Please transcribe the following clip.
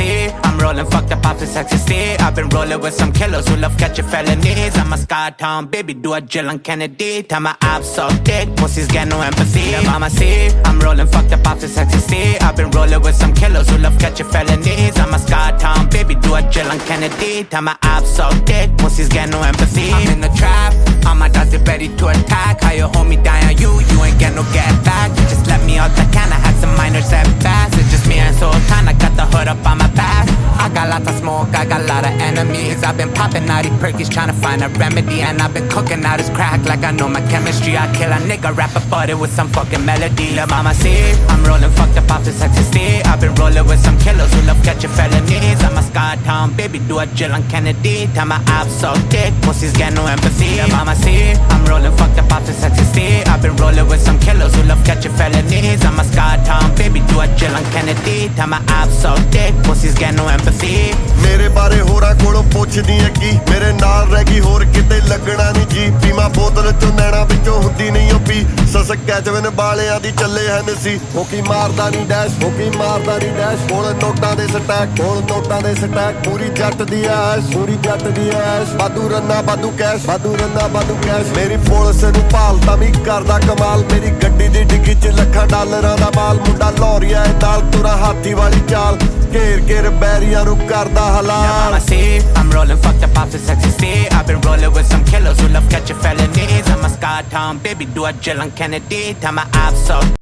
see, I'm rolling fucked up off the sexy steed. I've been rolling with some killers who love catching felonies. I'm a Sky Town baby, do a Jill and Kennedy. Tell my abs so thick, pussies get no empathy. Yeah, mama see, I'm rolling fucked up off the sexy steed. I've been rolling with some killers who love catching felonies. I'm a Sky Town baby, do a Jill and Kennedy. Tell my abs so thick, pussies get no empathy. I'm in the trap, all my dogs are ready to attack. How you hold me down on you ain't get no get back. You just let me out the can, I had some minor setbacks. It's just me and Sultan, I got the hood up on my back. I got lots of smoke, I got a lot of enemies. I've been popping out these perkies trying to find a remedy. And I've been cooking out his crack like I know my chemistry. I kill a nigga, rap about it with some fucking melody. La mama see, I'm rolling fucked up off the sexy steed. I've been rolling with some killers who love catching felonies. I'm a Sky Town baby, do a Jill and Kennedy. Tell my abs so thick, pussies get no empathy. La mama see, I'm rolling fucked up off the sexy steed. I've been rolling with some killers who love catching felonies. I'm a Sky Town baby, do a Jill and Kennedy. Tell my abs so thick, pussies get no empathy. ਮੇਰੇ ਬਾਰੇ ਹੋਰਾਂ ਕੋਲੋਂ ਪੁੱਛਦੀ ਐ ਕੀ ਮੇਰੇ ਨਾਲ ਰਹਿ ਗਈ ਹੋਰ ਕਿਤੇ ਲੱਗਣਾ ਨਹੀਂ ਜੀ ਪੀਮਾ ਬੋਤਲ ਚੋਂ ਨੈਣਾ ਵਿੱਚੋਂ ਹੁੰਦੀ ਨਹੀਂ ਓ ਪੀ ਸਸਕਿਆ ਜਵਨ ਬਾਲਿਆਂ ਦੀ ਚੱਲੇ ਹਨ ਸੀ ਉਹ ਕੀ ਮਾਰਦਾ ਨਹੀਂ ਡੈਸ਼ ਉਹ ਕੀ ਮਾਰਦਾ ਨਹੀਂ ਡੈਸ਼ ਕੋਲ ਨੋਟਾਂ ਦੇ ਸਟੈਕ ਕੋਲ ਨੋਟਾਂ ਦੇ ਸਟੈਕ ਪੂਰੀ ਜੱਟ ਦੀ ਐਸ਼ ਪੂਰੀ ਜੱਟ ਦੀ ਐਸ਼ ਬਾਦੂ ਰੰਨਾ ਬਾਦੂ ਕੈਸ਼ ਬਾਦੂ ਰੰਨਾ ਬਾਦੂ ਕੈਸ਼ ਮੇਰੀ ਪੁਲਿਸ ਨੂੰ ਭਾਲਦਾ ਵੀ ਕਰਦਾ ਕਮਾਲ ਮੇਰੀ ਗੱਡੀ ਦੀ ਡਿੱਗੀ 'ਚ ਲੱਖਾਂ ਡਾਲਰਾਂ ਦਾ ਮਾਲ ਮੁੰਡਾ ਲੌਰੀਆ ਏ ਨਾਲ ਤੁਰਾ ਹਾਥੀ ਵਾਲੀ ਚਾਲ ਘੇਰ ਘੇਰ ਬੈਰੀਆਂ ਨੂੰ ਕਰਦਾ Mama see, I'm rolling fucked up off the sexy steed. I've been rolling with some killers who love catching felonies. I'm a Sky Town baby, do a Jill and Kennedy. Tell my abs so